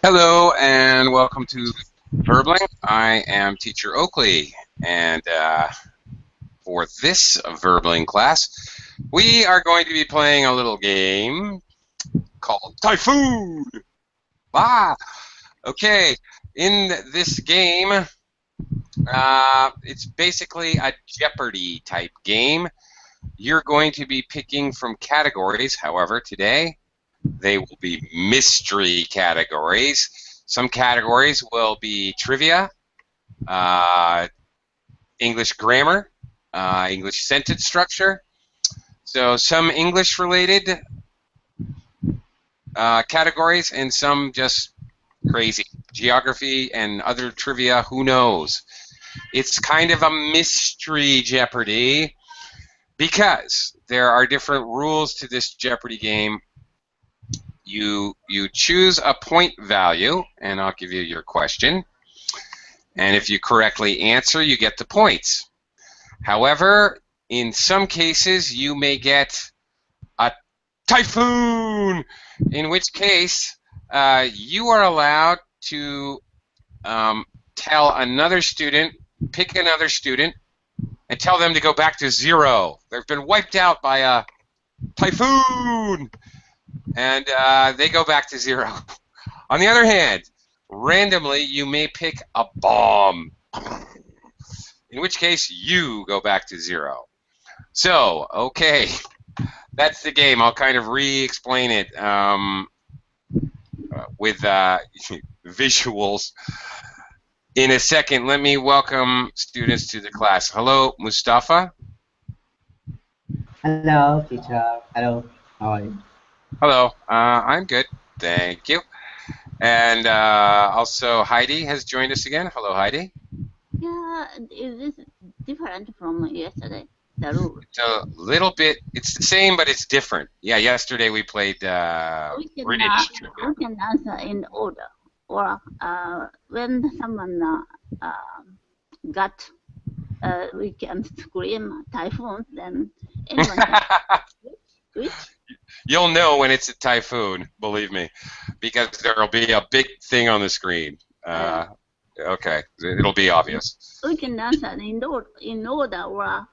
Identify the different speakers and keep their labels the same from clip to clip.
Speaker 1: Hello and welcome to Verbling. I am Teacher Oakley, and for this Verbling class, we are going to be playing a little game called Typhoon. Ah, okay. In this game, it's basically a Jeopardy type game. You're going to be picking from categories. However, today they will be mystery categories. Some categories will be trivia, uh, English grammar, English sentence structure. So some English-related categories and some just crazy. Geography and other trivia, who knows? It's kind of a mystery Jeopardy because there are different rules to this Jeopardy game. You choose a point value, and I'll give you your question. And if you correctly answer, you get the points. However, in some cases, you may get a typhoon, in which case you are allowed to tell another student, pick another student, and tell them to go back to zero. They've been wiped out by a typhoon, and they go back to zero. On the other hand, randomly, you may pick a bomb, in which case you go back to zero. So, okay, that's the game. I'll kind of re-explain it with visuals in a second. Let me welcome students to the class. Hello, Mustafa.
Speaker 2: Hello, teacher. Hello. How are you?
Speaker 1: Hello. I'm good. Thank you. And also Heidi has joined us again. Hello, Heidi.
Speaker 3: Yeah, is this different from yesterday? The rule.
Speaker 1: It's a little bit. It's the same, but it's different. Yeah, yesterday we played British trivia.
Speaker 3: We can answer in order, or when someone got we can scream typhoon, then anyone can switch.
Speaker 1: You'll know when it's a typhoon, believe me, because there'll be a big thing on the screen. Okay, it'll be obvious.
Speaker 3: We can answer in order or.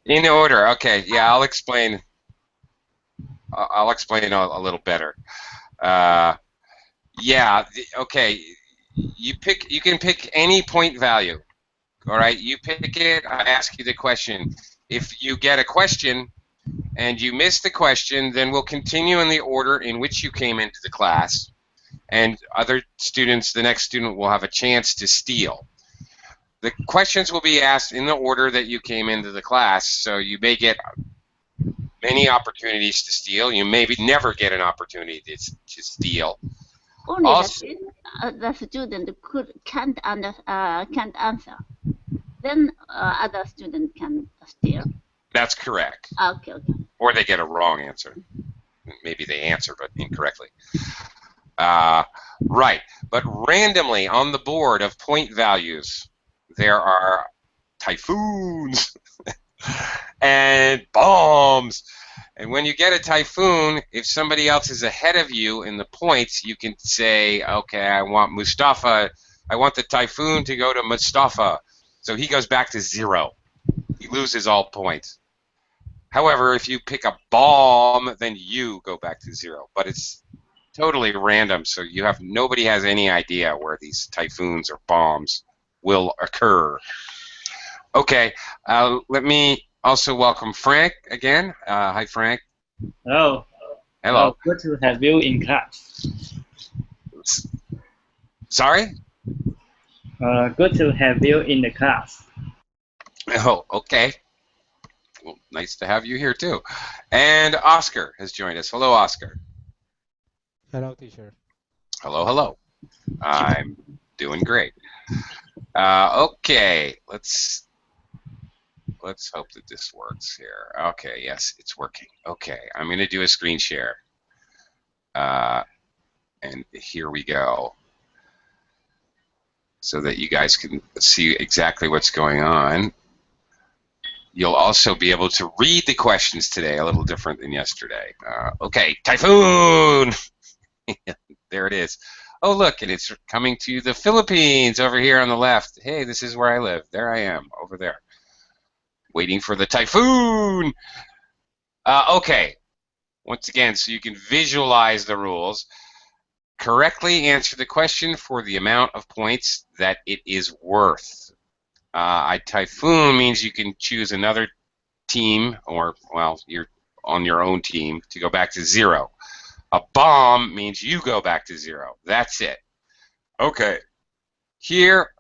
Speaker 1: In order, okay. Yeah, I'll explain. I'll explain a little better. Yeah, okay. You can pick any point value. All right, you pick it. I ask you the question. If you get a question and you miss the question, then we'll continue in the order in which you came into the class, and other students, the next student will have a chance to steal. The questions will be asked in the order that you came into the class, so you may get many opportunities to steal. You maybe never get an opportunity to steal.
Speaker 3: Only the student can't answer. Then other student can steal.
Speaker 1: That's correct.
Speaker 3: Okay.
Speaker 1: Or they get a wrong answer. Maybe they answer but incorrectly. Right. But randomly on the board of point values, there are typhoons and bombs. And when you get a typhoon, if somebody else is ahead of you in the points, you can say, okay, I want Mustafa. I want the typhoon to go to Mustafa. So he goes back to zero. He loses all points. However, if you pick a bomb, then you go back to zero. But it's totally random, so nobody has any idea where these typhoons or bombs will occur. Okay, let me also welcome Frank again. Hi, Frank.
Speaker 4: Hello.
Speaker 1: Hello.
Speaker 4: Good to have you in class.
Speaker 1: Sorry?
Speaker 4: Good to have you in the class.
Speaker 1: Oh, okay. Well, nice to have you here too. And Oscar has joined us. Hello, Oscar.
Speaker 5: Hello, teacher.
Speaker 1: Hello, hello. I'm doing great. Okay, let's hope that this works here. Okay, yes, it's working. Okay, I'm going to do a screen share. And here we go. So that you guys can see exactly what's going on. You'll also be able to read the questions today, a little different than yesterday. Okay, typhoon! There it is. Oh, look, and it's coming to the Philippines over here on the left. Hey, this is where I live. There I am, over there, waiting for the typhoon. Okay, once again, so you can visualize the rules. Correctly answer the question for the amount of points that it is worth. A typhoon means you can choose another team, or, well, you're on your own team, to go back to 0. A bomb means you go back to 0. That's it. Okay. Here,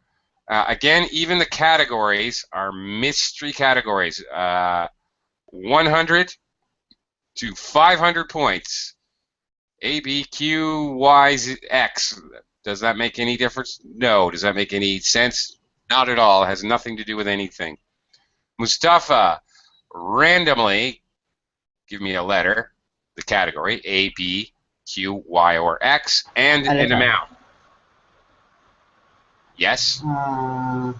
Speaker 1: again, even the categories are mystery categories. 100 to 500 points. A, B, Q, Y, Z, X. Does that make any difference? No. Does that make any sense? Not at all. It has nothing to do with anything. Mustafa, randomly give me a letter, the category, A, B, Q, Y, or X, and an amount. Yes?
Speaker 2: R.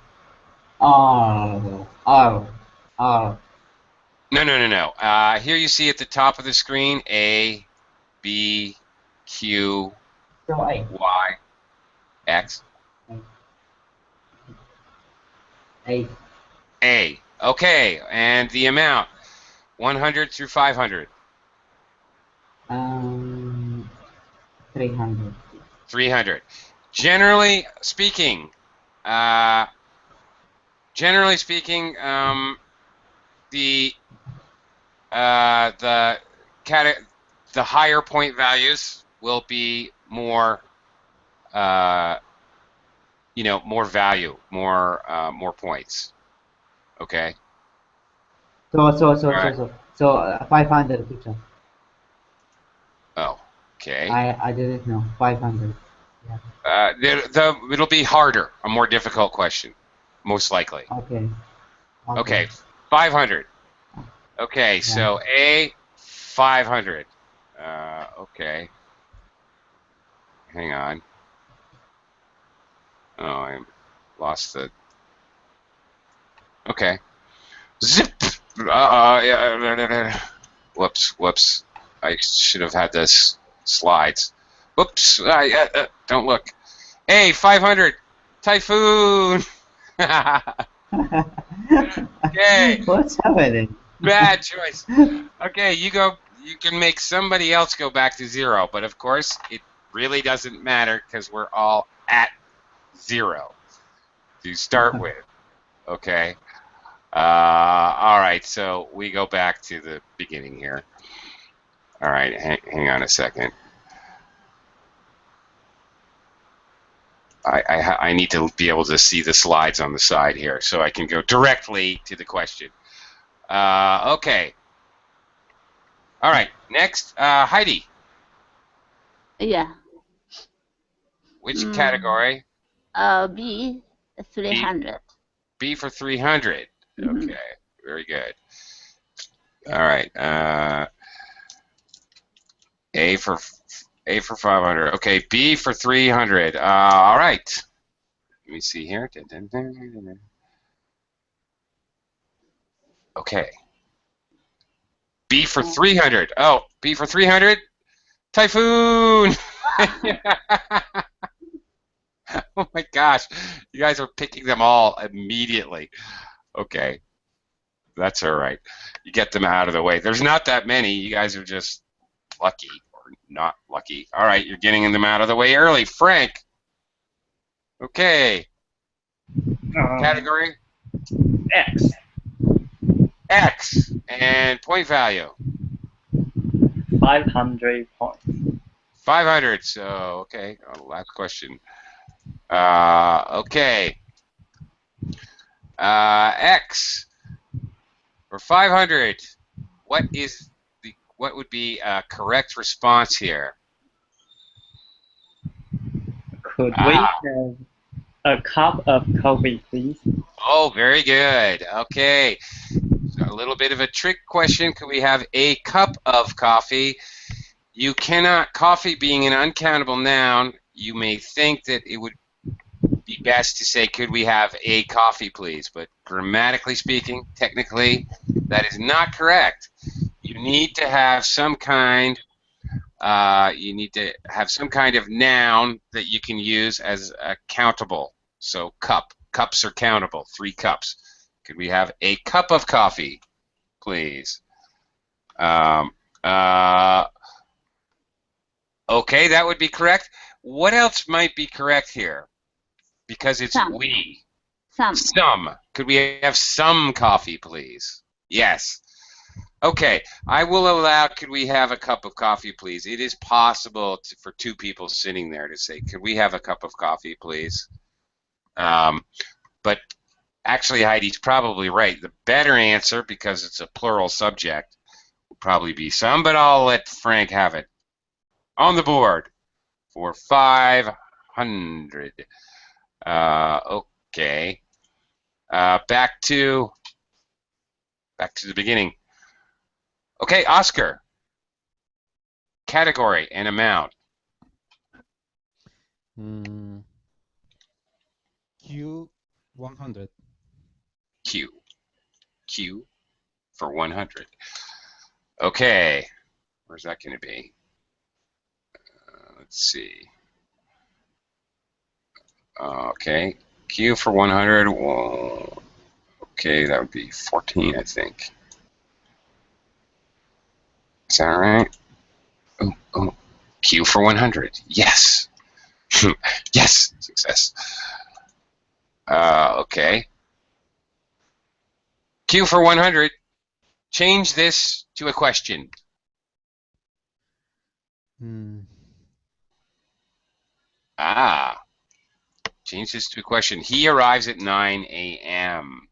Speaker 1: No. Here you see at the top of the screen, A, B, Q,
Speaker 2: So A.
Speaker 1: Y, X.
Speaker 2: A.
Speaker 1: A. Okay, and the amount, 100 through 500.
Speaker 2: 300.
Speaker 1: 300. Generally speaking, the higher point values will be more, more value, more points. Okay.
Speaker 2: So 500 teacher.
Speaker 1: Oh, okay.
Speaker 2: I didn't know 500.
Speaker 1: It'll be harder, a more difficult question, most likely.
Speaker 2: Okay.
Speaker 1: Okay, 500. Okay, so A, 500. Okay. Hang on. Oh, I lost the. Okay. Zip. Whoops. I should have had this slides. Whoops. Don't look. A, 500. Typhoon. Okay.
Speaker 2: What's happening?
Speaker 1: Bad choice. Okay, you go. You can make somebody else go back to 0, but of course it really doesn't matter because we're all at 0 to start with. Okay. All right. So we go back to the beginning here. All right. Hang on a second. I need to be able to see the slides on the side here so I can go directly to the question. Okay. All right. Next, Heidi.
Speaker 3: Yeah.
Speaker 1: Which category?
Speaker 3: B, 300.
Speaker 1: B for 300. Okay. Very good. All right. A for 500. Okay. B for 300. All right. Let me see here. Okay. B for 300. Oh, B for 300. Typhoon. Oh my gosh. You guys are picking them all immediately. Okay. That's all right. You get them out of the way. There's not that many. You guys are just lucky or not lucky. All right. You're getting them out of the way early. Frank. Okay. Category?
Speaker 4: X.
Speaker 1: X. And point value?
Speaker 4: 500 points.
Speaker 1: 500. So, okay. Last question. Okay. X for 500. What would be a correct response here?
Speaker 4: Could we have a cup of coffee, please?
Speaker 1: Oh, very good. Okay. So a little bit of a trick question. Could we have a cup of coffee? You cannot, coffee being an uncountable noun, you may think that it would be best to say, could we have a coffee, please? But grammatically speaking, technically, that is not correct. You need to have some kind you need to have some kind of noun that you can use as a countable. So cup. Cups are countable. 3 cups. Could we have a cup of coffee, please? Okay, that would be correct. What else might be correct here? Because it's
Speaker 3: Some.
Speaker 1: we.
Speaker 3: Some.
Speaker 1: Some. Could we have some coffee, please? Yes. Okay, I will allow, could we have a cup of coffee, please? It is possible for 2 people sitting there to say, could we have a cup of coffee, please? But actually, Heidi's probably right. The better answer, because it's a plural subject, would probably be some, but I'll let Frank have it. On the board for 500. Okay. Back to the beginning. Okay, Oscar. Category and amount.
Speaker 5: Q 100.
Speaker 1: Q for 100. Okay, where's that going to be? Let's see. Okay, Q for 100. Well, okay, that would be 14, I think. Is that right? Oh, Q for 100. Yes. Yes, success. Okay. Q for 100. Change this to a question. Change this to a question. He arrives at 9 a.m.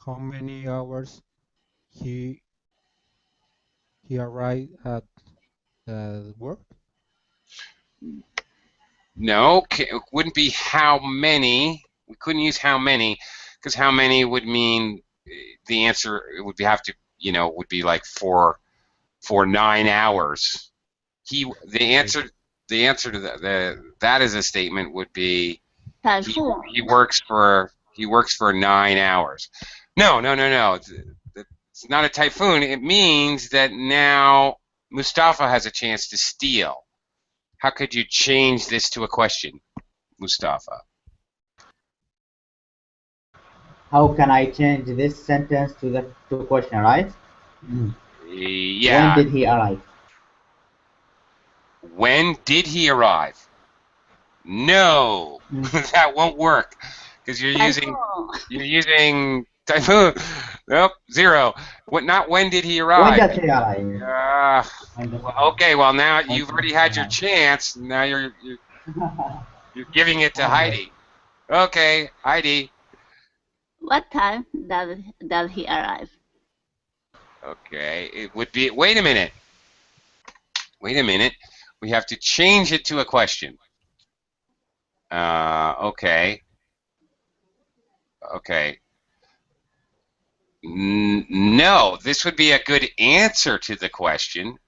Speaker 5: How many hours he arrived at work?
Speaker 1: No, it wouldn't be how many. We couldn't use how many, because how many would mean the answer would be like for 9 hours. The answer to that as a statement would be
Speaker 3: Typhoon.
Speaker 1: he works for 9 hours. No. It's not a typhoon. It means that now Mustafa has a chance to steal. How could you change this to a question, Mustafa?
Speaker 2: How can I change this sentence to a question, right?
Speaker 1: Yeah.
Speaker 2: When did he arrive?
Speaker 1: When did he arrive? No, that won't work because you're using typhoon. Nope, 0. Not when did he arrive?
Speaker 2: When did he arrive?
Speaker 1: Okay, well now you've already had your chance. Now you're giving it to Heidi. Okay, Heidi.
Speaker 3: What time does he arrive?
Speaker 1: Okay, it would be. Wait a minute. We have to change it to a question. Okay. No, this would be a good answer to the question.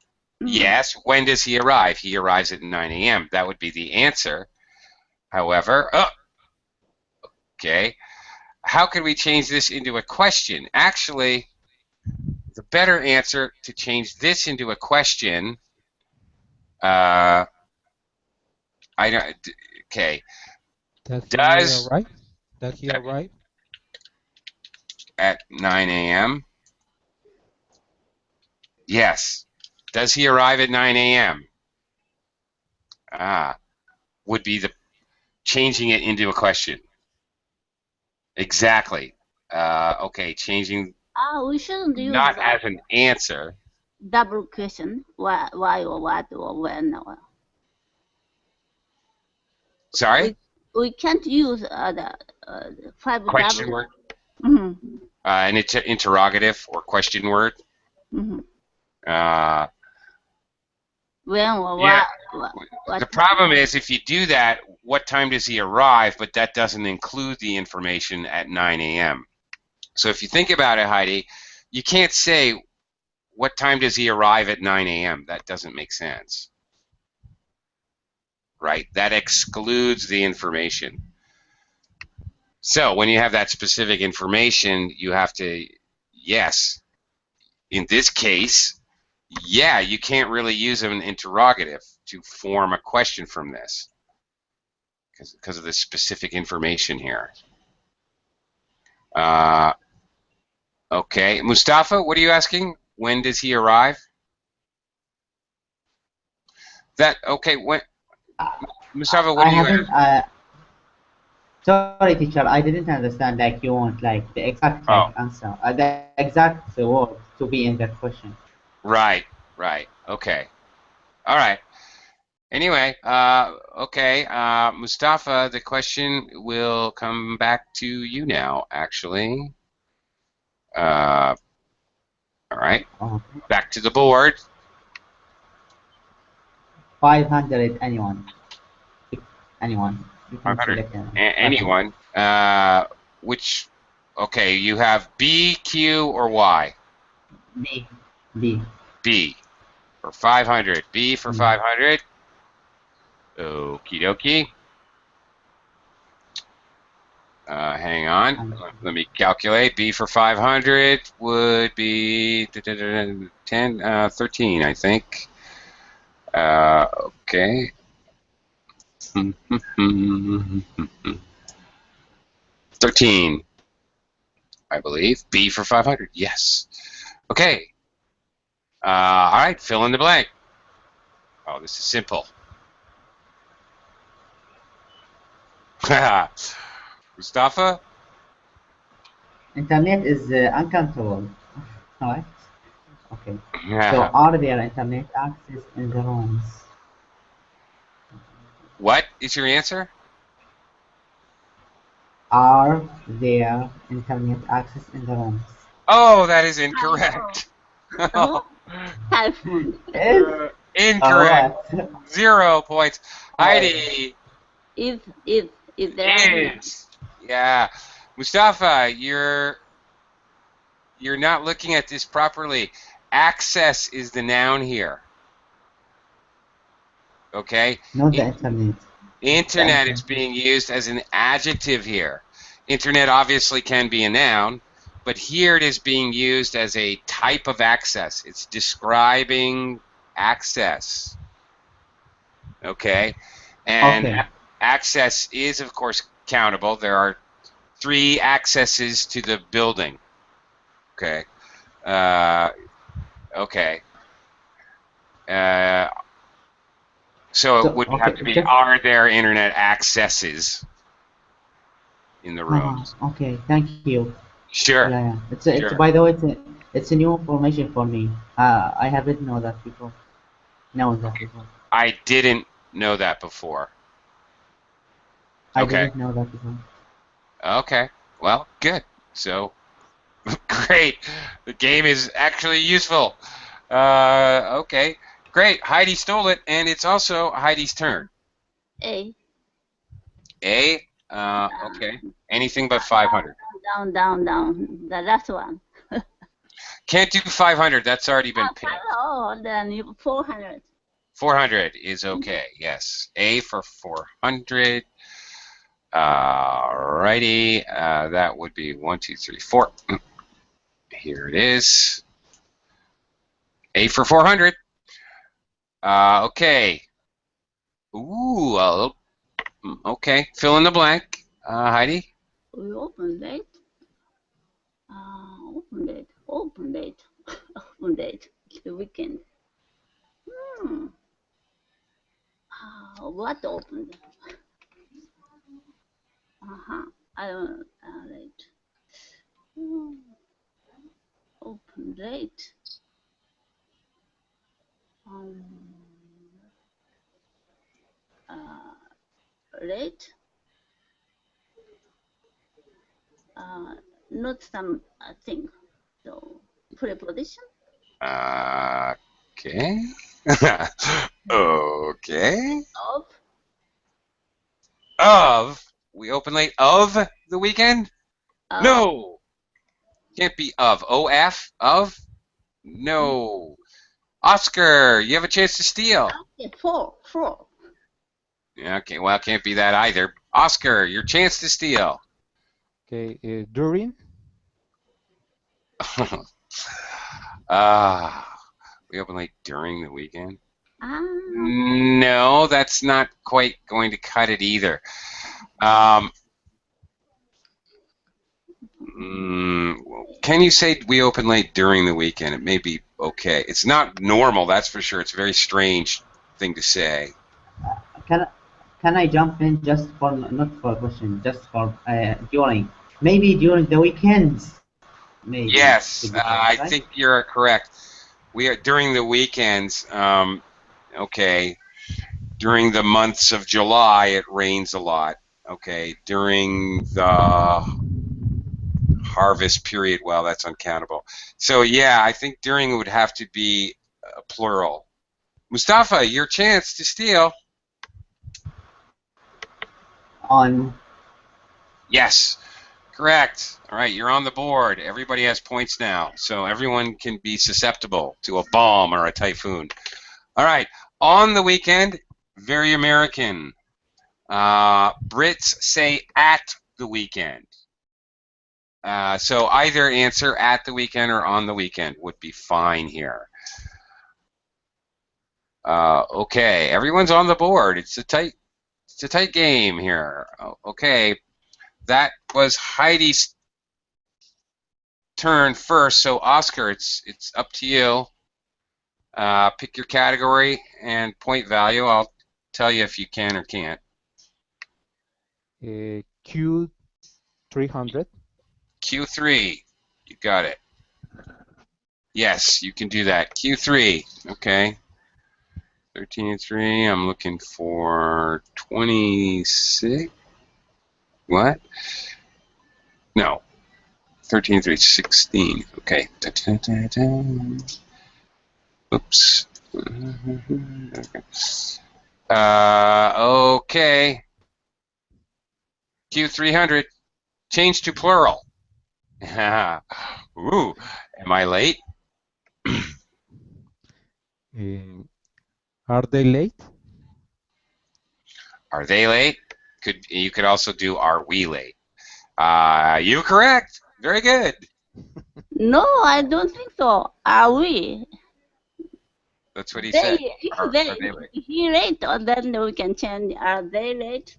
Speaker 1: Yes, when does he arrive? He arrives at 9 a.m. That would be the answer. However, okay, how can we change this into a question? Actually, the better answer to change this into a question, I don't. Okay.
Speaker 5: Does he arrive
Speaker 1: at 9 a.m.? Yes. Does he arrive at 9 a.m.? Would be the changing it into a question. Exactly. Okay, changing.
Speaker 3: We shouldn't use
Speaker 1: not
Speaker 3: that.
Speaker 1: as an answer.
Speaker 3: Double question. Why or what or when or.
Speaker 1: Sorry.
Speaker 3: We can't use the 5
Speaker 1: question
Speaker 3: double.
Speaker 1: word.
Speaker 3: Mm-hmm.
Speaker 1: An interrogative or question word.
Speaker 3: Mm-hmm.
Speaker 1: When
Speaker 3: or
Speaker 1: yeah.
Speaker 3: what
Speaker 1: the problem is if you do that, what time does he arrive? But that doesn't include the information at 9 a.m. So if you think about it, Heidi, you can't say what time does he arrive at 9 a.m. That doesn't make sense. Right? That excludes the information. So when you have that specific information, you have to, yes, in this case, yeah, you can't really use an interrogative to form a question from this because of the specific information here. Okay, Mustafa, what are you asking? When does he arrive? Okay, when Mustafa, what
Speaker 2: I
Speaker 1: are you
Speaker 2: haven't.
Speaker 1: asking?
Speaker 2: Sorry, teacher. I didn't understand. Like you want like the exact
Speaker 1: Oh,
Speaker 2: answer, the exact word to be in that question.
Speaker 1: right, right. Okay. All right. Anyway, okay, Mustafa, the question will come back to you now, actually. All right,
Speaker 2: Oh,
Speaker 1: back to the board.
Speaker 2: 500. Anyone? If anyone. You can
Speaker 1: 500.
Speaker 2: select anyone. 500.
Speaker 1: Anyone. Which, okay, you have B, Q, or Y?
Speaker 2: B. B.
Speaker 1: B for 500. B for
Speaker 2: Mm.
Speaker 1: 500. Okie dokie. Hang on. Let me calculate. B for 500 would be 10, 13, I think. Okay. 13, I believe. B for 500. Yes. Okay. All right. Fill in the blank. Oh, this is simple. Mustafa?
Speaker 2: Internet is uncountable. Right? Okay. So are there internet access in the rooms?
Speaker 1: What is your answer?
Speaker 2: Are there internet access in the rooms?
Speaker 1: Oh, that is incorrect.
Speaker 3: Oh, Typhoon.
Speaker 2: Is
Speaker 1: Incorrect.
Speaker 2: what?
Speaker 1: 0 points.
Speaker 2: Oh,
Speaker 1: Heidi
Speaker 3: If there are none.
Speaker 1: is. Yeah. Mustafa, you're not looking at this properly. Access is the noun here. Okay?
Speaker 2: not the internet.
Speaker 1: Internet
Speaker 2: Okay.
Speaker 1: is being used as an adjective here. Internet obviously can be a noun, but here it is being used as a type of access. It's describing access. Okay? And
Speaker 2: Okay.
Speaker 1: access is, of course, countable. There are 3 accesses to the building. Okay? Okay. So it would have to be,
Speaker 2: Just
Speaker 1: are there internet accesses in the rooms?
Speaker 2: okay. Thank you.
Speaker 1: Sure,
Speaker 2: Yeah, yeah. It's
Speaker 1: sure.
Speaker 2: by the way, it's a new information for me. I haven't known that before.
Speaker 1: Okay. I didn't know that before.
Speaker 2: I
Speaker 1: Okay.
Speaker 2: didn't know that before.
Speaker 1: Okay. Well, good. So, great. The game is actually useful. Okay. Great. Heidi stole it, and it's also Heidi's turn.
Speaker 3: A.
Speaker 1: A. Okay. Anything but 500.
Speaker 3: Down. The last one.
Speaker 1: Can't do 500. That's already been picked.
Speaker 3: Oh, then 400.
Speaker 1: 400 is okay. Yes. A for 400. Alrighty. That would be 1, 2, 3, 4. Here it is. A for 400. Okay. Ooh. Okay. Fill in the blank. Heidi.
Speaker 3: We open date. Open date. Open date. The weekend. What opened? I don't late. Open late. Late. Not some thing. So preposition.
Speaker 1: Okay. Okay. Of. We open late of the weekend? No. Can't be of. OF? Of? No. Oscar, you have a chance to steal.
Speaker 3: Okay, four.
Speaker 1: Yeah, okay, well, it can't be that either. Oscar, your chance to steal.
Speaker 5: Okay, during.
Speaker 1: We open late during the weekend.
Speaker 3: Ah,
Speaker 1: No, that's not quite going to cut it either. Can you say we open late during the weekend? It may be okay. It's not normal, that's for sure. It's a very strange thing to say.
Speaker 2: Can I jump in just for not for a question, just for during? Maybe during the weekends. Maybe
Speaker 1: Yes,
Speaker 2: could be correct,
Speaker 1: I
Speaker 2: right?
Speaker 1: think you're correct. We are during the weekends. Okay, during the months of July, it rains a lot. Okay, during the harvest period, well, that's uncountable. So yeah, I think during would have to be plural. Mustafa, your chance to steal.
Speaker 2: On.
Speaker 1: Yes, correct. All right, you're on the board. Everybody has points now, so everyone can be susceptible to a bomb or a typhoon. All right, on the weekend, very American. Brits say at the weekend. So either answer at the weekend or on the weekend would be fine here. Okay, everyone's on the board. It's a tight game here. Okay, that was Heidi's turn first. So Oscar, it's up to you. Pick your category and point value. I'll tell you if you can or can't.
Speaker 5: Q300.
Speaker 1: Q3, you got it. Yes, you can do that. Q3, okay. 13 and 3, I'm looking for 26. What? No. 13 and 3, 16. Okay. Da, da, da, da. Oops. Okay. Q300. Change to plural. Ooh. Am I late?
Speaker 5: Are they late?
Speaker 1: Are they late? You could also do are we late? You correct. Very good.
Speaker 3: no, I don't think so. Are we?
Speaker 1: That's what he said. Are they late?
Speaker 3: If he late, then we can change. Are they late?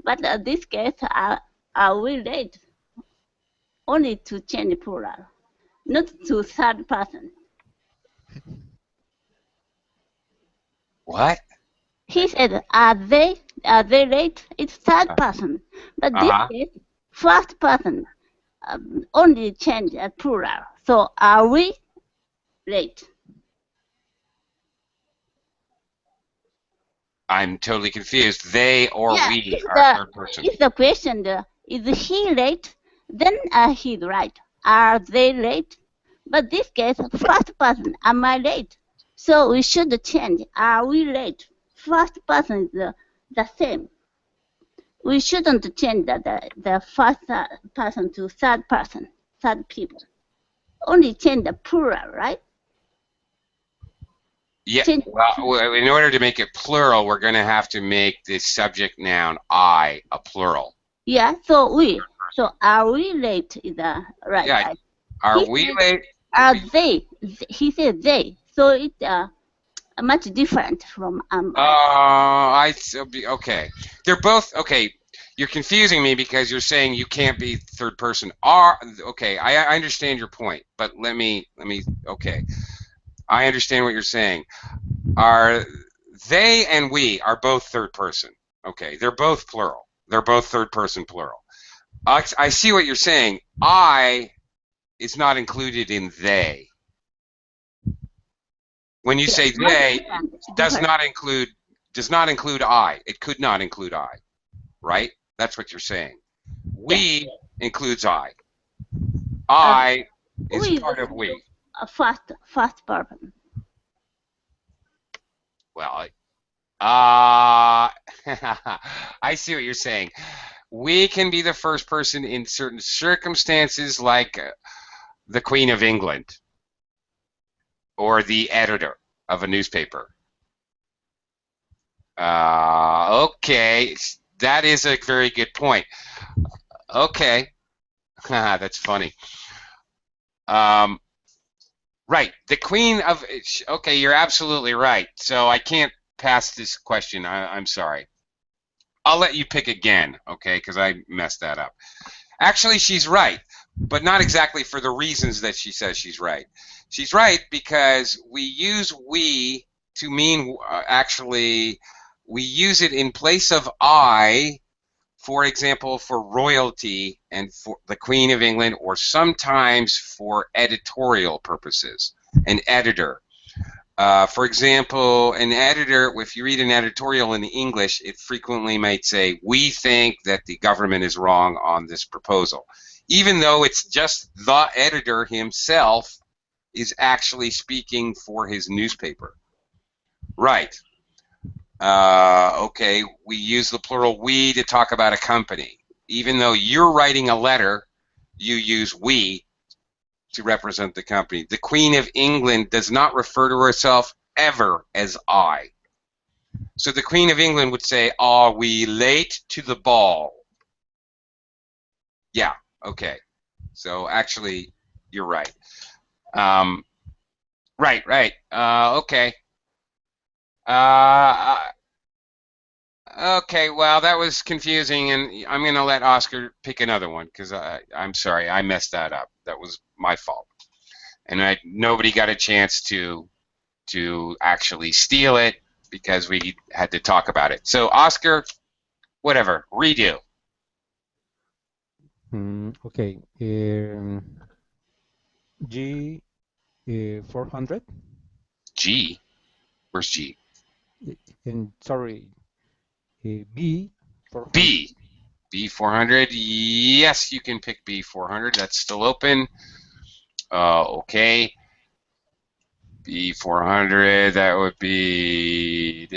Speaker 3: But this case, are we late? Only to change plural, not to third person.
Speaker 1: What?
Speaker 3: He said, are they late? It's third person. But this case, first person, only change a plural. So are we late?
Speaker 1: I'm totally confused. They or
Speaker 3: Yeah,
Speaker 1: we are third person.
Speaker 3: If the question is he late, then he's right. Are they late? But this case, first person, am I late? So we should change. Are we late? First person is the same. We shouldn't change the first person to third person, third people. Only change the plural, right?
Speaker 1: Yeah, well, in order to make it plural, we're going to have to make the subject noun I a plural.
Speaker 3: Yeah, so we. So are we late is right.
Speaker 1: Yeah, are we late?
Speaker 3: Are they? He said they. So it's much different from
Speaker 1: okay. They're both okay. You're confusing me because you're saying you can't be third person. Okay, I understand your point, but let me okay. I understand what you're saying. Are they and we are both third person. Okay, they're both plural. They're both third person plural. I see what you're saying. I is not included in they. When you say they, does not include I. It could not include I, right? That's what you're saying. We includes I. I is part of we.
Speaker 3: A first person.
Speaker 1: Well, I see what you're saying. We can be the first person in certain circumstances, like the Queen of England or the editor of a newspaper. Okay, that is a very good point. Okay, that's funny. Right. The queen of. Okay, you're absolutely right. So I can't pass this question. I'm sorry. I'll let you pick again, okay? Because I messed that up. Actually, she's right, but not exactly for the reasons that she says she's right. She's right because we use we to mean actually, we use it in place of I, for example, for royalty and for the Queen of England, or sometimes for editorial purposes, an editor. For example, an editor, if you read an editorial in English, it frequently might say, we think that the government is wrong on this proposal. Even though it's just the editor himself is actually speaking for his newspaper. Right. Okay, we use the plural we to talk about a company. Even though you're writing a letter, you use we to represent the company. The Queen of England does not refer to herself ever as I. So the Queen of England would say, are we late to the ball? Yeah, okay. So actually, you're right. Right. Okay. Okay, well, that was confusing, and I'm going to let Oscar pick another one because I'm sorry, I messed that up. That was my fault. And nobody got a chance to actually steal it because we had to talk about it. So, Oscar, whatever, redo.
Speaker 5: Okay. G 400.
Speaker 1: G. Where's G?
Speaker 5: And sorry, B 400.
Speaker 1: B. B400. Yes, you can pick B400. That's still open. Okay. B400, that would be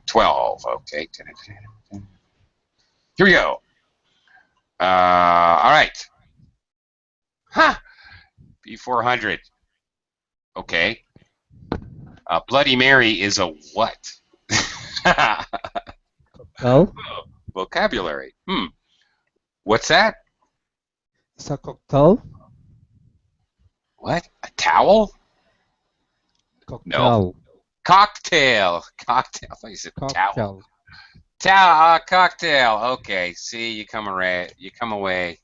Speaker 1: 12. Okay. Here we go. All right. Huh. B400. Okay. Bloody Mary is a what?
Speaker 5: Cocktail.
Speaker 1: Vocabulary. What's that?
Speaker 5: It's a cocktail.
Speaker 1: What? A towel?
Speaker 5: Cocktail.
Speaker 1: No. Cocktail. Cocktail. I thought you said towel. Cocktail. Okay. See, you come away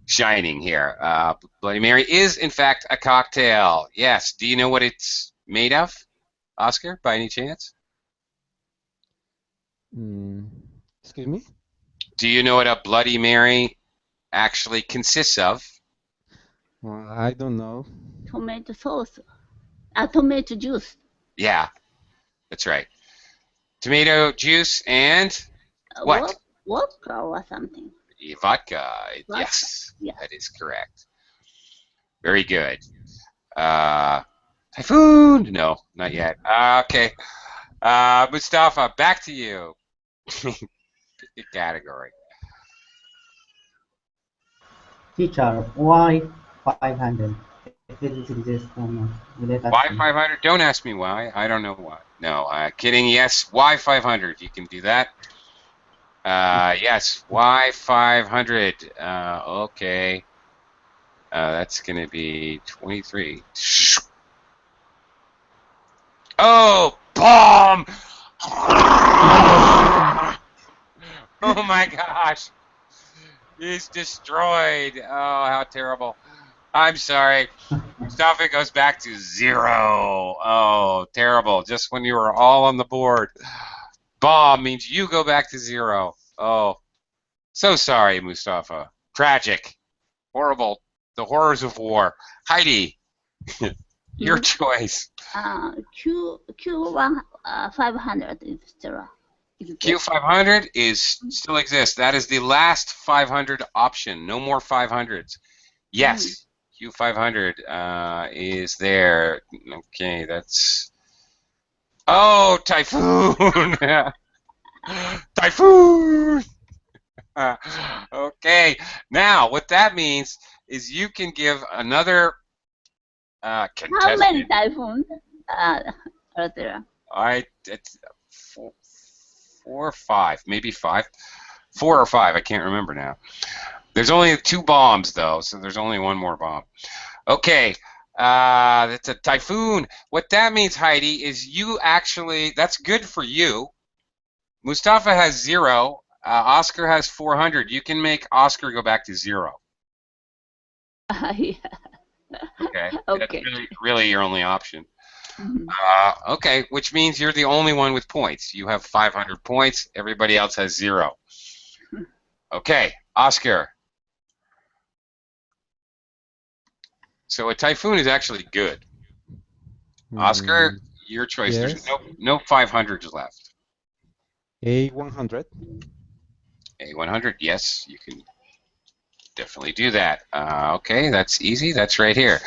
Speaker 1: shining here. Bloody Mary is, in fact, a cocktail. Yes. Do you know what it's made of, Oscar, by any chance?
Speaker 5: Excuse me?
Speaker 1: Do you know what a Bloody Mary actually consists of?
Speaker 5: Well, I don't know.
Speaker 3: Tomato sauce. Tomato juice.
Speaker 1: Yeah, that's right. Tomato juice and what?
Speaker 3: Vodka or something.
Speaker 1: Vodka. Yes, that is correct. Very good. Typhoon? No, not yet. Okay. Mustafa, back to you. Pick a category.
Speaker 2: Teacher, why 500? If it exists or not.
Speaker 1: Why 500? Don't ask me why. I don't know why. No, kidding. Yes, why 500? You can do that. Yes, why 500? Okay. That's going to be 23. Oh, bomb! Oh my gosh. He's destroyed. Oh, how terrible. I'm sorry. Mustafa goes back to 0. Oh, terrible. Just when you were all on the board. Bomb means you go back to 0. Oh, so sorry, Mustafa. Tragic. Horrible. The horrors of war. Heidi, your choice.
Speaker 3: Q 500 is still.
Speaker 1: Q500 still exists. That is the last 500 option. No more 500s. Yes, Q500 is there. Okay, that's. Oh, Typhoon! Typhoon! Okay, now what that means is you can give another contestant.
Speaker 3: How many typhoons are there?
Speaker 1: It's 4 or 5, maybe 5. 4 or 5, I can't remember now. There's only 2 bombs though, so there's only one more bomb. Okay, That's a typhoon. What that means, Heidi, is you actually, that's good for you. Mustafa has 0. Oscar has 400. You can make Oscar go back to 0.
Speaker 3: Yeah.
Speaker 1: Okay.
Speaker 3: Okay.
Speaker 1: That's really your only option.
Speaker 3: Mhm.
Speaker 1: Okay, which means you're the only one with points. You have 500 points. Everybody else has 0. Okay, Oscar. So a typhoon is actually good. Oscar, your choice. There's
Speaker 5: Yes.
Speaker 1: no 500s left.
Speaker 5: A100.
Speaker 1: A100, yes, you can definitely do that. Okay, that's easy. That's right here.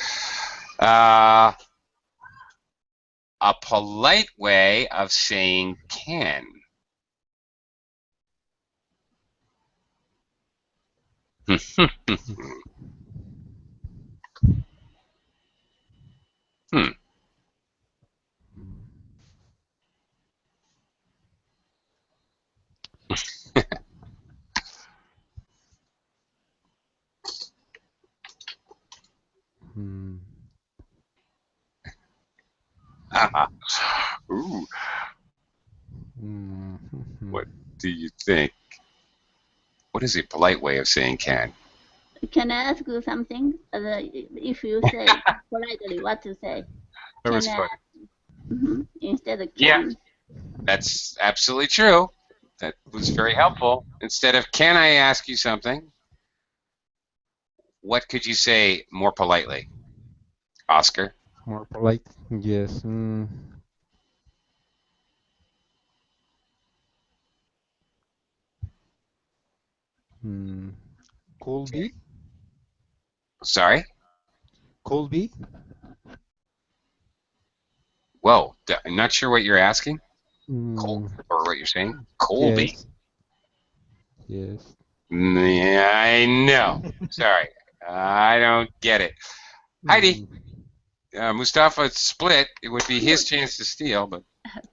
Speaker 1: A polite way of saying can. Hmm.
Speaker 5: Hmm.
Speaker 1: Ooh,
Speaker 5: Hmm.
Speaker 1: what do you think? What is a polite way of saying can?
Speaker 3: Can I ask you something? If you say politely, what to say?
Speaker 1: That was
Speaker 3: Can I
Speaker 1: funny.
Speaker 3: instead of
Speaker 1: Yeah,
Speaker 3: can?
Speaker 1: that's absolutely true. That was very helpful. Instead of can I ask you something, what could you say more politely, Oscar?
Speaker 5: More polite. Yes. Hmm. Could
Speaker 1: Okay.
Speaker 5: be.
Speaker 1: Sorry?
Speaker 5: Could be.
Speaker 1: Whoa, I'm not sure what you're asking.
Speaker 5: Hmm.
Speaker 1: Or what you're saying. Colby.
Speaker 5: Yes. Yes.
Speaker 1: Yeah, I know. Sorry. I don't get it. Heidi,
Speaker 5: Hmm.
Speaker 1: Mustafa split. It would be his
Speaker 3: Could.
Speaker 1: chance to steal, but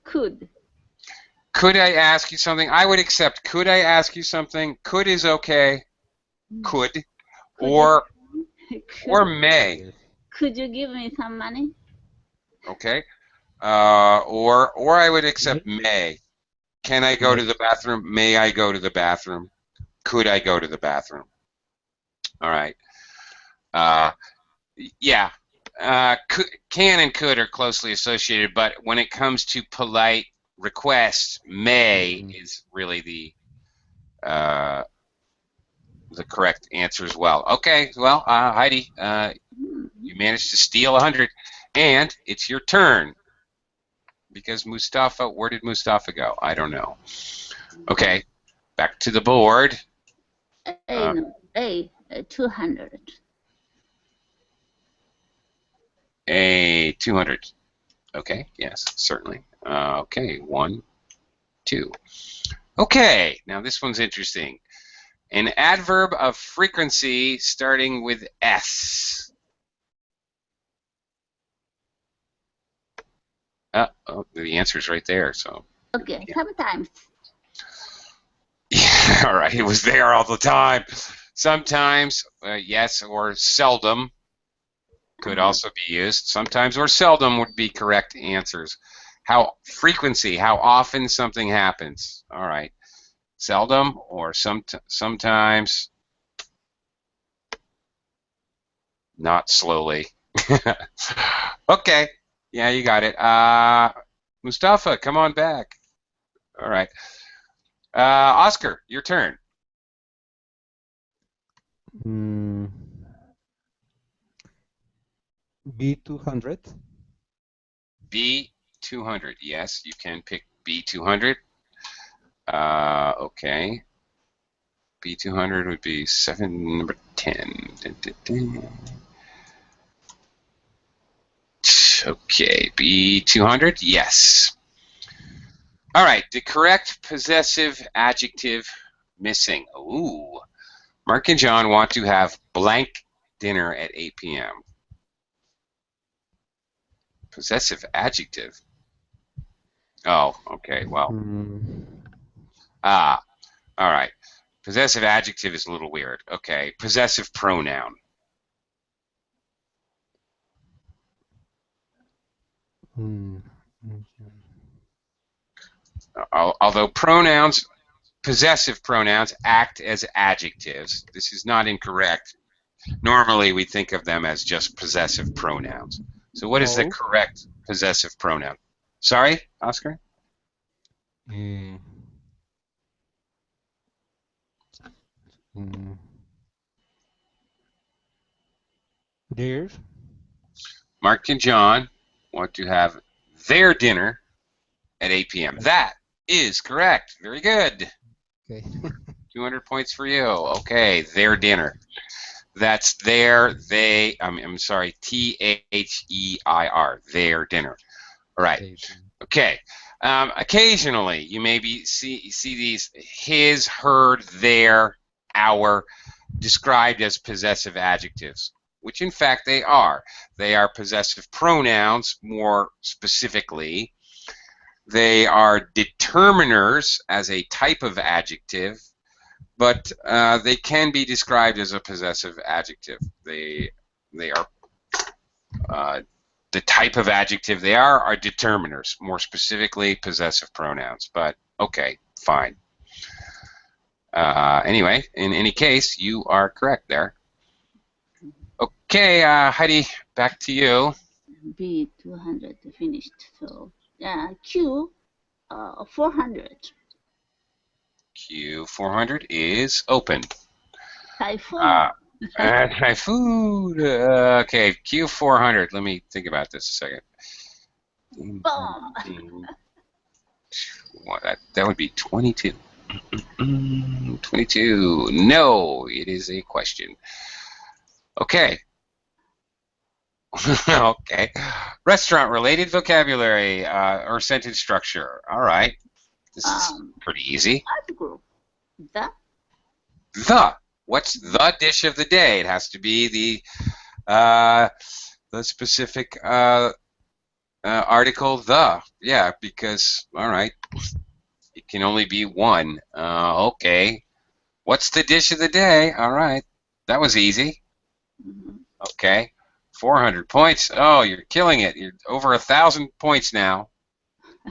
Speaker 3: Could.
Speaker 1: could I ask you something? I would accept. Could I ask you something? Could is okay. Could.
Speaker 3: Could you
Speaker 1: Or
Speaker 3: could,
Speaker 1: may.
Speaker 5: Yes.
Speaker 3: could you give me some money?
Speaker 1: Okay. Or I would accept
Speaker 5: May.
Speaker 1: may. Can I go to
Speaker 5: May.
Speaker 1: the bathroom? May I go to the bathroom? Could I go to the bathroom? All right. Uh, yeah. Can and could are closely associated, but when it comes to polite requests, may
Speaker 5: Hmm.
Speaker 1: is really uh, the correct answer as well. Okay, well, Heidi,
Speaker 3: Hmm.
Speaker 1: you managed to steal 100, and it's your turn because Mustafa. Where did Mustafa go? I don't know. Okay, back to the board.
Speaker 3: A
Speaker 1: Uh,
Speaker 3: no. A 200.
Speaker 1: a 200. Okay, yes, certainly. Okay, 1, 2. Okay, now this one's interesting. An adverb of frequency starting with S. Oh, the answer's right there. So,
Speaker 3: Okay.
Speaker 1: yeah.
Speaker 3: Sometimes.
Speaker 1: Yeah, all right. It was there all the time. Sometimes, yes, or seldom could also be used. Sometimes or seldom would be correct answers. How frequency, how often something happens. All right. Seldom or sometimes, not slowly. Okay. Yeah, you got it. Mustafa, come on back. All right. Oscar, your turn.
Speaker 5: Hmm. B200.
Speaker 1: B200. Yes, you can pick B200. Okay. B200 would be number 10. Dun, dun, dun. Okay, B200. Yes. All right. The correct possessive adjective missing. Ooh. Mark and John want to have blank dinner at 8 p.m. Possessive adjective. Oh, okay. Well,
Speaker 5: Hmm.
Speaker 1: ah, all right. Possessive adjective is a little weird. Okay. Possessive pronoun.
Speaker 5: Mm, mm,
Speaker 1: Although pronouns, possessive pronouns, act as adjectives. This is not incorrect. Normally, we think of them as just possessive pronouns. So what is the
Speaker 5: No.
Speaker 1: correct possessive pronoun? Sorry, Oscar?
Speaker 5: Eh, mm, There.
Speaker 1: Mark and John want to have their dinner at 8 p.m. That is correct. Very good.
Speaker 5: Okay.
Speaker 1: 200 points for you. Okay, their dinner. That's their, they, I'm sorry, T-H-E-I-R, their dinner. All right.
Speaker 5: There.
Speaker 1: Okay. Occasionally, you maybe see these his, her, their, our described as possessive adjectives, which in fact they are. They are possessive pronouns more specifically. They are determiners as a type of adjective, but they can be described as a possessive adjective. They are the type of adjective they are determiners, more specifically possessive pronouns. But okay, fine. Anyway, in any case, you are correct there. Okay, Heidi, back to you.
Speaker 3: B 200 finished. So Q 400.
Speaker 1: Q400 is open.
Speaker 3: Typhoon.
Speaker 1: Typhoon. Okay, Q400. Let me think about this a second.
Speaker 3: Bomb.
Speaker 1: That would be 22. 22. No, it is a question. Okay. Okay. Restaurant-related vocabulary or sentence structure. All right. This is pretty easy.
Speaker 3: Art group. The.
Speaker 1: The. What's the dish of the day? It has to be the specific article the. Yeah, because, all right, it can only be one. Okay. What's the dish of the day? All right. That was easy. Okay. 400 points. Oh, you're killing it. You're over 1,000 points now.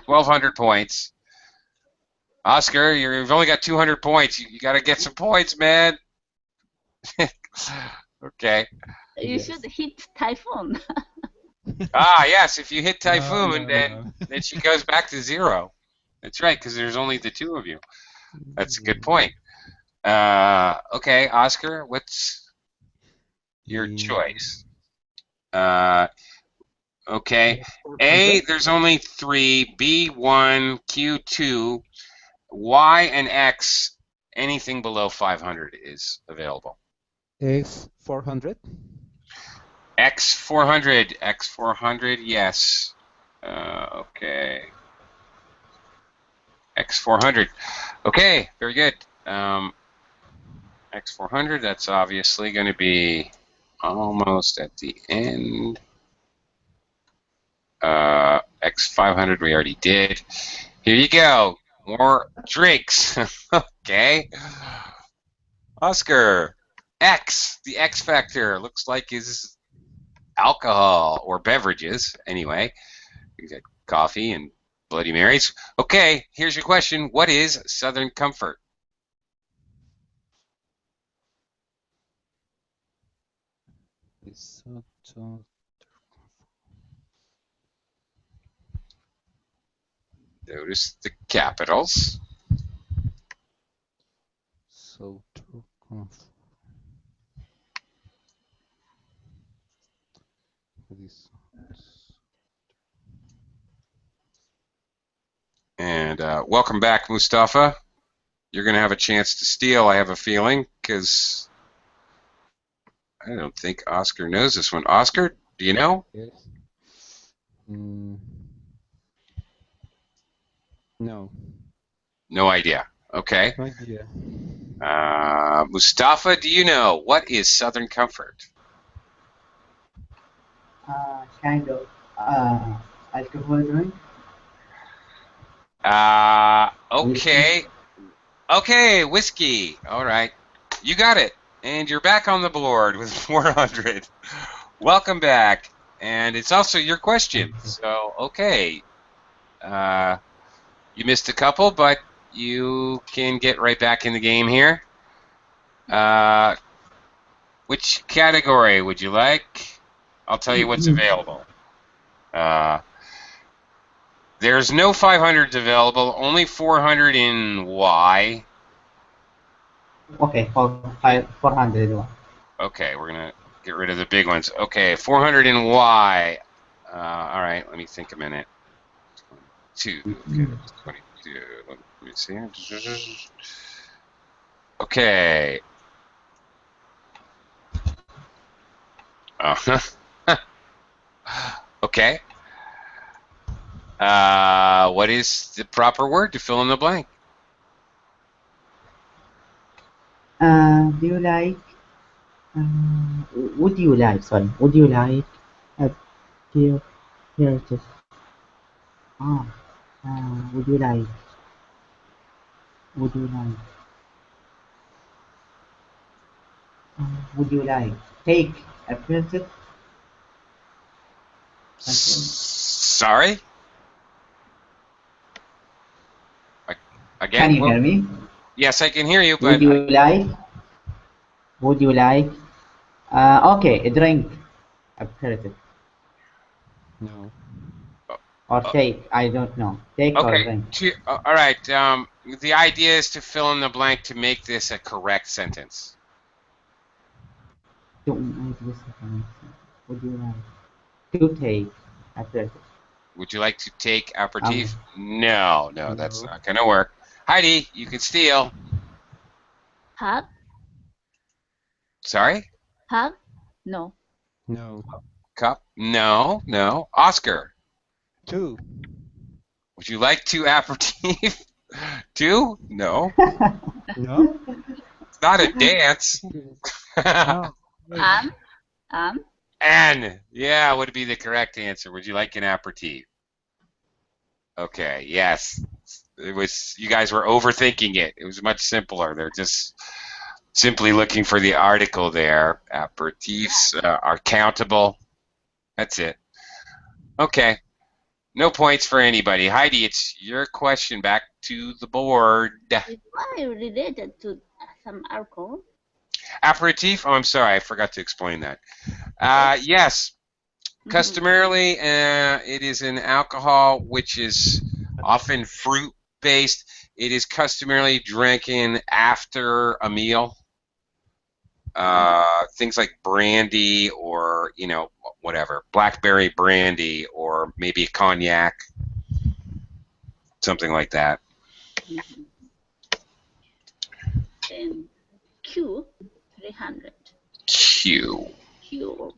Speaker 1: 1,200 points. Oscar, you've only got 200 points. You got to get some points, man. Okay.
Speaker 3: You should hit Typhoon.
Speaker 1: Yes, if you hit Typhoon,
Speaker 5: No.
Speaker 1: then she goes back to 0. That's right, because there's only the 2 of you. That's a good point. Okay, Oscar, what's your choice? Okay. A, there's only 3. B, 1. Q, 2. Y and X, anything below 500 is available.
Speaker 5: X400.
Speaker 1: X400. X400, yes. Okay. X400. Okay, very good. X400, that's obviously going to be almost at the end. X500 we already did. Here you go. More drinks. Okay. Oscar. X. The X factor looks like is alcohol or beverages. Anyway, we got coffee and Bloody Marys. Okay, here's your question. What is Southern Comfort? Notice the capitals. And welcome back, Mustafa. You're going to have a chance to steal, I have a feeling, because I don't think Oscar knows this one. Oscar, do you know?
Speaker 5: Yes. No.
Speaker 1: No idea. Okay.
Speaker 5: No idea.
Speaker 1: Mustafa, do you know? What is Southern Comfort?
Speaker 2: Kind of alcohol drink.
Speaker 1: Okay. Okay, whiskey. All right. You got it. And you're back on the board with 400. Welcome back. and it's also your question. So, okay. You missed a couple, but you can get right back in the game here. Which category would you like? I'll tell you what's available. There's no 500s available, only 400 in Y.
Speaker 2: Okay, 400.
Speaker 1: Okay, we're going to get rid of the big ones. Okay, 400 in Y. All right, let me think a minute. 22. Okay, 22. Let me see. Okay. Okay. What is the proper word to fill in the blank?
Speaker 2: Do you like? Would you like? Sorry. Would you like a here? Here it is. Ah. Would you like? Would you like? Would you like? Take a present.
Speaker 1: Sorry? Again?
Speaker 2: Can you hear me?
Speaker 1: Yes, I can hear you, but
Speaker 2: Would you like? Would you like? Okay, a drink. A present.
Speaker 5: No.
Speaker 2: Or take. I don't know. Take or
Speaker 1: okay.
Speaker 2: drink.
Speaker 1: All right. The idea is to fill in the blank to make this a correct sentence.
Speaker 2: Would you like to take a present?
Speaker 1: Would you like to take aperitif? No, that's not going to work. Heidi, you can steal.
Speaker 3: Hug?
Speaker 1: Sorry?
Speaker 3: Hug? No.
Speaker 5: No.
Speaker 1: Cup? No. Oscar,
Speaker 5: 2.
Speaker 1: would you like to aperitif? 2? No.
Speaker 5: No.
Speaker 1: It's not a dance.
Speaker 5: No.
Speaker 1: N. Yeah, would be the correct answer. Would you like an aperitif? Okay, yes. It was. You guys were overthinking it. It was much simpler. They're just simply looking for the article there. Aperitifs are countable. That's it. Okay. No points for anybody. Heidi, it's your question. Back to the board.
Speaker 3: Is wine related to some alcohol?
Speaker 1: Aperitif? Oh, I'm sorry. I forgot to explain that. Yes. Customarily, it is an alcohol which is often fruit-based. It is customarily drinking after a meal. Things like brandy or, whatever, blackberry brandy or maybe cognac, something like that.
Speaker 3: Then Q, 300.
Speaker 1: Q.
Speaker 3: Q.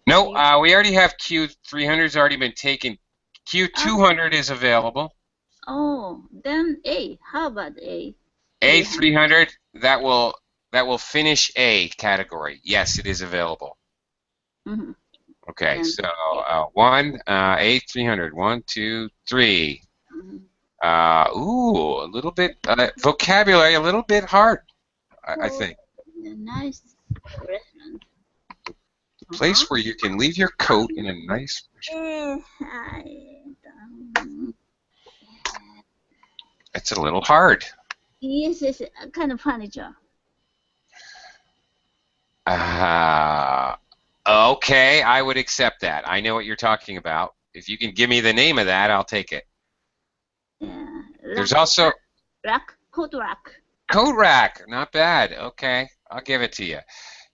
Speaker 1: No, we already have Q. 300's already been taken. Q 200 is available.
Speaker 3: Oh, then A. How about A?
Speaker 1: A 300, that will finish A category. Yes, it is available.
Speaker 3: Mm-hmm.
Speaker 1: Okay,
Speaker 3: And
Speaker 1: so A 300. 1, 2, 3. Ooh, a little bit vocabulary, a little bit hard, I think.
Speaker 3: A nice restaurant.
Speaker 1: Place where you can leave your coat in a nice. It's a little hard.
Speaker 3: Yes, it's a kind of furniture.
Speaker 1: Okay, I would accept that. I know what you're talking about. If you can give me the name of that, I'll take it.
Speaker 3: Yeah.
Speaker 1: There's also
Speaker 3: Coat rack.
Speaker 1: Coat rack, not bad. Okay, I'll give it to you.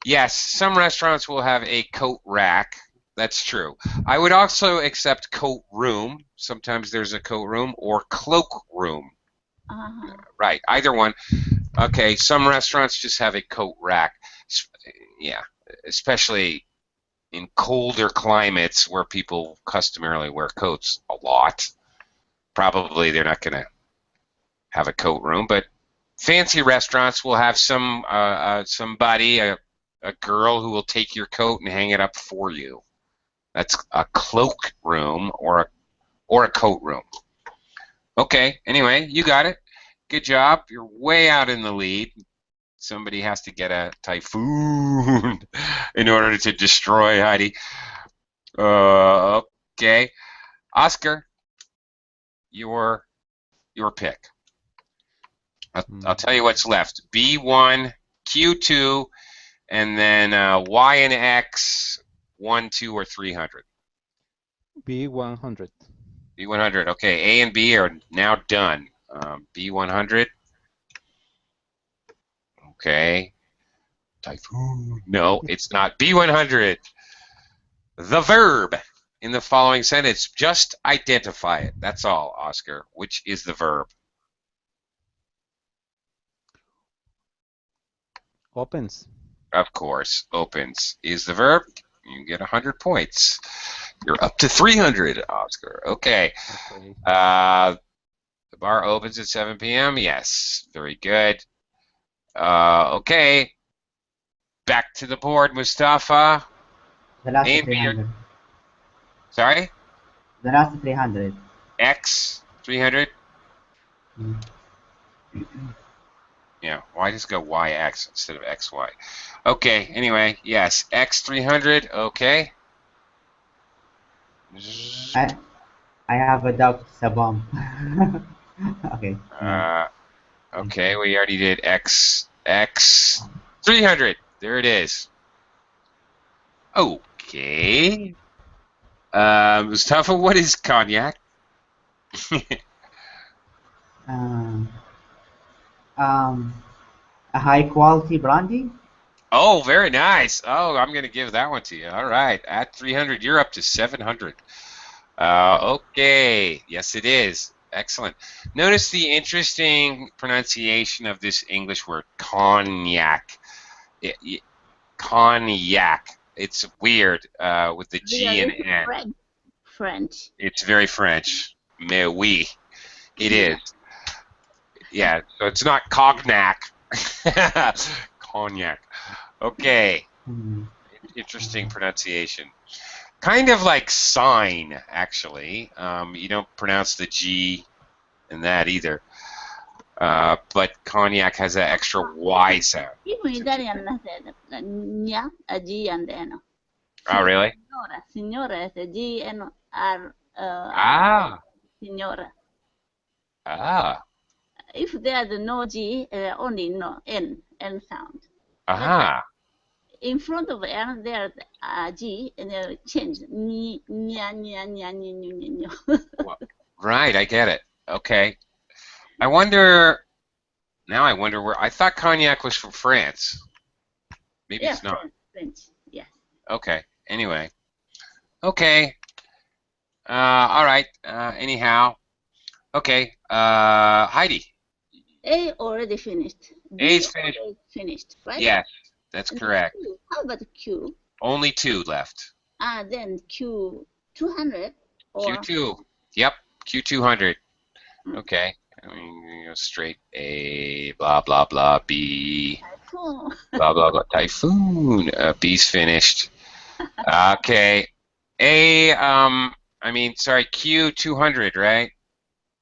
Speaker 1: Yes, some restaurants will have a coat rack. That's true. I would also accept coat room. Sometimes there's a coat room or cloak room. Right, either one. Okay, some restaurants just have a coat rack. Yeah, especially in colder climates where people customarily wear coats a lot. Probably they're not going to have a coat room, but fancy restaurants will have somebody, a girl who will take your coat and hang it up for you. That's a cloak room or a coat room. Okay, anyway, you got it. Good job. You're way out in the lead. Somebody has to get a typhoon in order to destroy Heidi. Okay. Oscar, your pick. I'll tell you what's left. B1, Q2, and then Y and X, 1, 2, or 300.
Speaker 5: B100.
Speaker 1: B100. Okay, A and B are now done. B100. Okay. Typhoon. No, it's not. B100. The verb in the following sentence. Just identify it. That's all, Oscar. Which is the verb?
Speaker 5: Opens.
Speaker 1: Of course, opens is the verb. You get 100 points. You're up to 300, Oscar. Okay.
Speaker 5: Okay.
Speaker 1: The bar opens at 7 p.m. Yes. Very good. Okay. Back to the board, Mustafa.
Speaker 2: The last
Speaker 1: A and B are,
Speaker 2: 300.
Speaker 1: sorry?
Speaker 2: The last 300.
Speaker 1: X, 300.
Speaker 2: Mm.
Speaker 1: Yeah, why just go YX instead of XY? Okay, anyway, yes, X 300, okay.
Speaker 2: I have a doubt. It's a bomb. Okay. No.
Speaker 1: Okay, we already did X 300. There it is. Okay. Mustafa, what is cognac?
Speaker 2: Um, a high quality brandy.
Speaker 1: Oh, very nice. Oh, I'm going to give that one to you. All right. At 300, you're up to 700. Okay. Yes, it is. Excellent. Notice the interesting pronunciation of this English word, cognac. Cognac. It's weird with the G and N.
Speaker 3: French.
Speaker 1: It's very French. Mais oui. It is. Yeah, so it's not cognac. Cognac. Okay.
Speaker 2: Mm.
Speaker 1: Interesting pronunciation. Kind of like sign, actually. You don't pronounce the G in that either. But cognac has that extra Y sound.
Speaker 3: Even Italian said nya, a G and N.
Speaker 1: Oh, really?
Speaker 3: Signora is a G and R.
Speaker 1: Ah.
Speaker 3: Signora.
Speaker 1: Ah.
Speaker 3: If there's no G, only no N sound.
Speaker 1: Aha.
Speaker 3: In front of N, there's a G, and they change. Nya, nya, nya, nya, nya, nya.
Speaker 1: Right, I get it. Okay. I wonder where. I thought cognac was from France. Maybe
Speaker 3: Yeah,
Speaker 1: it's not.
Speaker 3: French. Yeah.
Speaker 1: Okay. Anyway. Okay. All right. Anyhow. Okay. Heidi.
Speaker 3: A already finished. B
Speaker 1: A's finished.
Speaker 3: already finished, right?
Speaker 1: Yes, that's
Speaker 3: And
Speaker 1: correct.
Speaker 3: Q, how about Q?
Speaker 1: Only 2 left.
Speaker 3: Then Q 200 or
Speaker 1: Q2. Yep. Q200.
Speaker 3: Mm.
Speaker 1: Okay. I mean, go straight A, blah, blah, blah, B,
Speaker 3: Typhoon.
Speaker 1: blah, blah, blah, Typhoon. B's finished. Okay. A, sorry, Q200, right?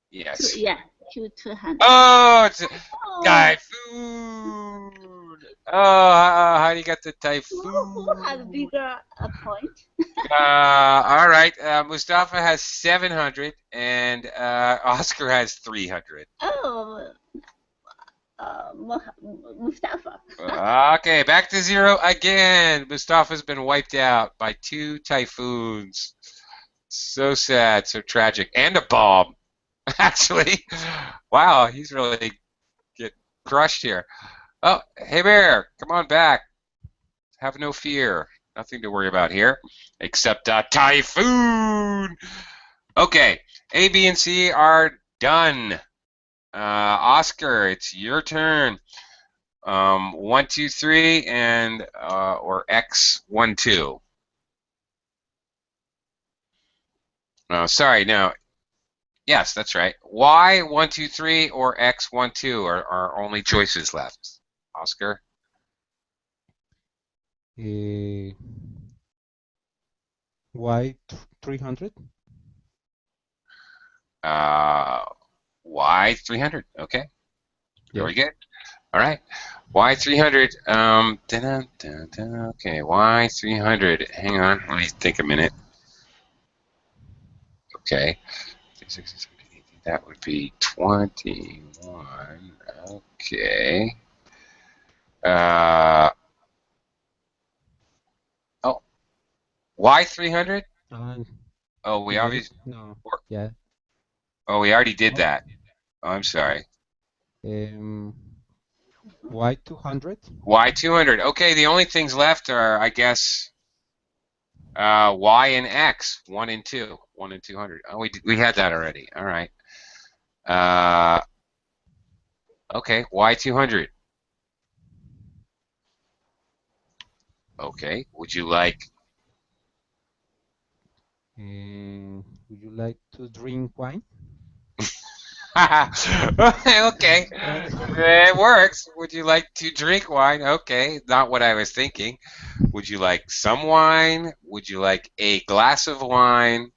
Speaker 1: Yes.
Speaker 3: Yeah, Q 200.
Speaker 1: Oh, it's a
Speaker 3: Oh,
Speaker 1: Typhoon. Oh, Heidi got the Typhoon.
Speaker 3: who has bigger point?
Speaker 1: All right. Mustafa has 700 and Oscar has 300.
Speaker 3: Oh, Mustafa.
Speaker 1: Okay, back to 0 again. Mustafa's been wiped out by 2 typhoons. So sad, so tragic, and a bomb. Actually, wow, he's really get crushed here. Oh, hey Bear, come on back. Have no fear. Nothing to worry about here, except a typhoon. Okay, A, B, and C are done. Oscar, it's your turn. 1, 2, 3, and or X 1, 2. Sorry, no. Yes, that's right. Y 1, 2, 3 or X 1, 2 are our only choices left. Oscar.
Speaker 5: Y 300.
Speaker 1: Y 300. Okay.
Speaker 5: Yes.
Speaker 1: Very good. All right. Y 300. Okay. Y 300. Hang on. Let me think a minute. Okay. That would be 21. Okay. Oh, why 300?
Speaker 5: Uh,
Speaker 1: Oh, we
Speaker 5: Maybe
Speaker 1: obviously.
Speaker 5: no. Yeah.
Speaker 1: Oh, we already did
Speaker 5: Oh,
Speaker 1: that. Oh, I'm sorry.
Speaker 5: um, why 200?
Speaker 1: Why 200? Okay, the only things left are, I guess, y and x, 1 and 2, 1 and 200. Oh, we had that already. All right. Uh, okay, y 200. Okay. Would you like?
Speaker 5: Would you like to drink wine?
Speaker 1: Okay, it works. Would you like to drink wine? Okay, not what I was thinking. Would you like some wine? Would you like a glass of wine?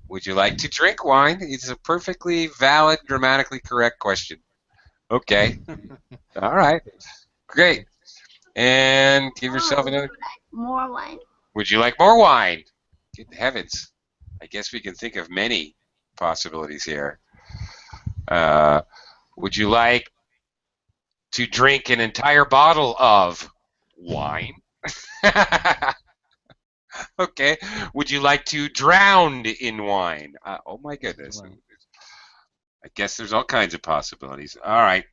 Speaker 1: Would you like to drink wine? It's a perfectly valid, grammatically correct question. Okay, all right, great. And give yourself
Speaker 3: Would
Speaker 1: another.
Speaker 3: you like more wine?
Speaker 1: Would you like more wine? Good heavens. I guess we can think of many possibilities here. Uh, would you like to drink an entire bottle of wine? Okay. Would you like to drown in wine? Oh my goodness.
Speaker 5: Well,
Speaker 1: I guess there's all kinds of possibilities. All right.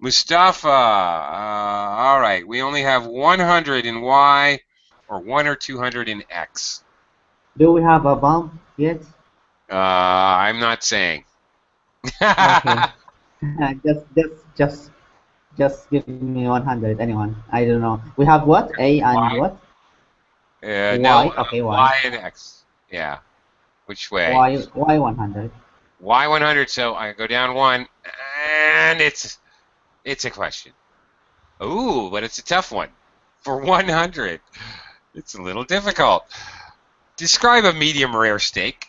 Speaker 1: Mustafa. All right. We only have 100 in Y or 1 or 200 in X.
Speaker 2: Do we have a bomb yet?
Speaker 1: I'm not saying.
Speaker 2: Okay. just give me 100. Anyone? I don't know. We have what? A and
Speaker 1: Y?
Speaker 2: what?
Speaker 1: No,
Speaker 2: Y. Okay, Y.
Speaker 1: Y and X. Yeah. Which way?
Speaker 2: Y 100.
Speaker 1: Y 100. So I go down 1, and it's a question. Ooh, but it's a tough one. For 100, it's a little difficult. Describe a medium rare steak.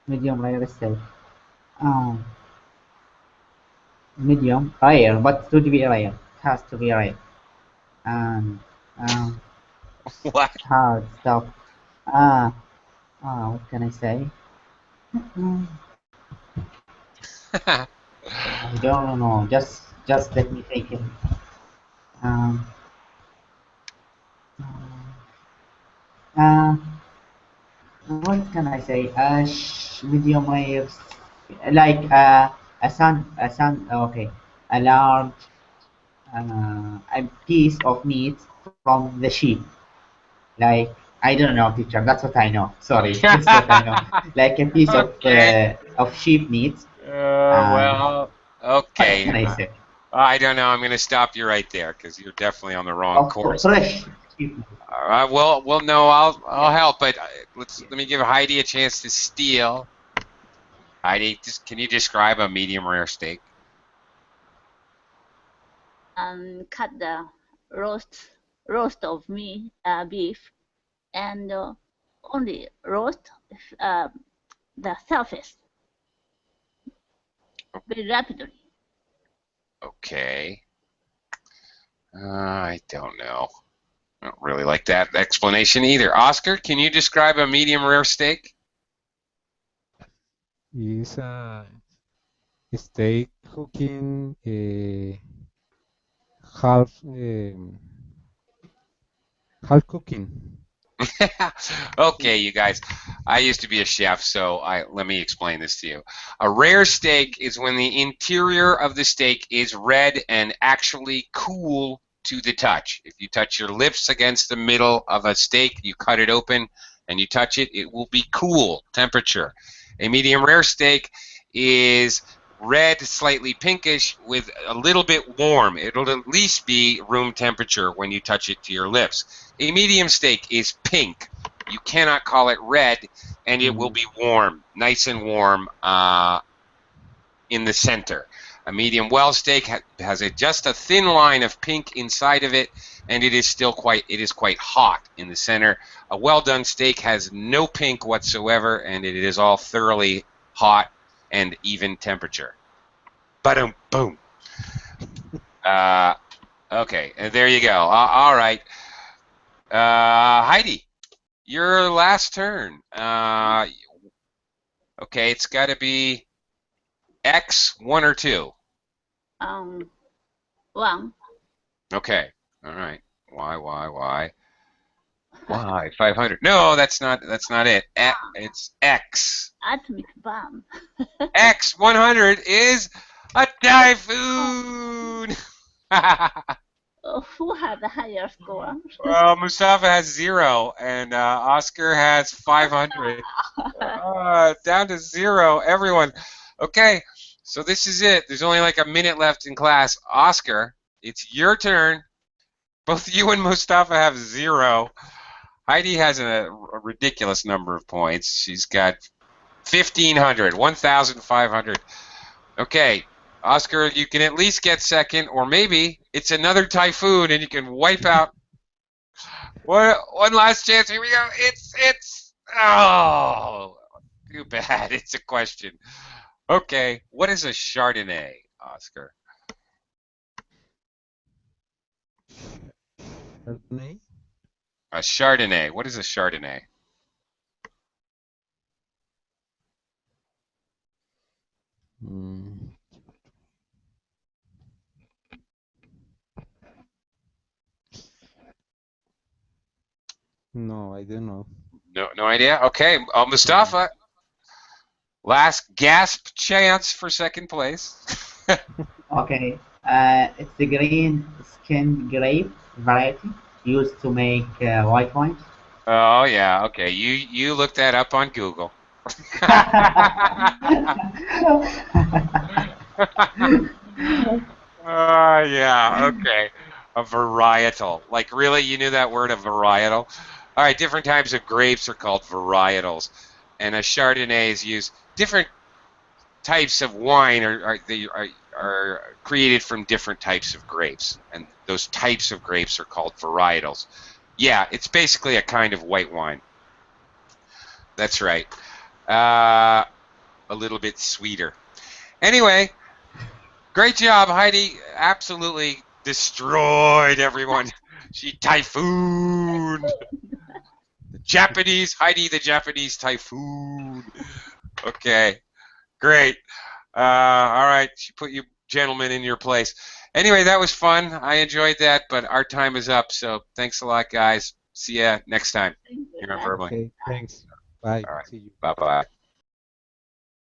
Speaker 2: Medium rare steak. Um, Medium rare, but to be rare. It has to be rare. And um,
Speaker 1: What?
Speaker 2: hard stuff. Ah, what can I say? Mm, I don't know. Just let me think it. Um, uh, what can I say? Medium rare, like okay, a large, a piece of meat from the sheep. Like I don't know, teacher. That's what I know. Sorry, that's what I know. Like a piece
Speaker 1: Okay.
Speaker 2: of sheep meat.
Speaker 1: Well,
Speaker 2: What
Speaker 1: okay.
Speaker 2: can I say?
Speaker 1: I don't know. I'm going to stop you right there because you're definitely on the wrong
Speaker 2: Of
Speaker 1: course.
Speaker 2: fresh sheep meat.
Speaker 1: All right. Well, no, I'll
Speaker 2: Yeah.
Speaker 1: help, but
Speaker 2: Yeah.
Speaker 1: let me give Heidi a chance to steal. Heidi, can you describe a medium rare steak?
Speaker 3: Cut the roast of meat, beef, and only roast uh, the surface very rapidly.
Speaker 1: Okay. I don't know. I don't really like that explanation either. Oscar, can you describe a medium rare steak?
Speaker 5: is steak cooking half half cooking.
Speaker 1: Okay, you guys. I used to be a chef, so let me explain this to you. A rare steak is when the interior of the steak is red and actually cool to the touch. If you touch your lips against the middle of a steak, you cut it open and you touch it, it will be cool temperature. A medium rare steak is red, slightly pinkish, with a little bit warm. It'll at least be room temperature when you touch it to your lips. A medium steak is pink. You cannot call it red, and it will be warm, nice and warm in the center. A medium well steak has just a thin line of pink inside of it, and it is quite hot in the center. A well done steak has no pink whatsoever, and it is all thoroughly hot and even temperature. Boom, boom. Okay, and there you go. All right. Heidi, your last turn. Okay, it's got to be X, 1 or 2.
Speaker 3: 1.
Speaker 1: Okay, all right. Why? Why 500? No, that's not it. It's X.
Speaker 3: Atomic bomb.
Speaker 1: X 100 is a typhoon.
Speaker 3: Who had the higher score?
Speaker 1: Well, Mustafa has 0, and Oscar has 500. Down to 0, everyone. Okay, so this is it. There's only like a minute left in class. Oscar, it's your turn. Both you and Mustafa have 0. Heidi has a ridiculous number of points. She's got 1,500, 1,500. Okay, Oscar, you can at least get second, or maybe it's another typhoon and you can wipe out. One last chance. Here we go. Oh, too bad. It's a question. Okay, what is a Chardonnay, Oscar?
Speaker 5: Chardonnay?
Speaker 1: A Chardonnay. What is a Chardonnay?
Speaker 5: Mm, no, I don't know.
Speaker 1: No idea. Okay, Mustafa, last gasp chance for second place.
Speaker 2: Okay. It's the green skinned grape variety used to make white wine.
Speaker 1: Oh yeah. Okay, you looked that up on Google. Yeah, okay. A varietal. Like, really? You knew that word, a varietal? All right, different types of grapes are called varietals. And a Chardonnay is used. Different types of wine are created from different types of grapes. And those types of grapes are called varietals. Yeah, it's basically a kind of white wine. That's right. A little bit sweeter. Anyway, great job, Heidi. Absolutely destroyed everyone. She typhooned. The Japanese, Heidi the Japanese typhoon. Okay, great. All right, she put you gentlemen in your place. Anyway, that was fun. I enjoyed that, but our time is up. So thanks a lot, guys. See ya next time here on Verbally.
Speaker 5: Okay, thanks. Bye.
Speaker 1: All right,
Speaker 5: See you.
Speaker 1: bye-bye.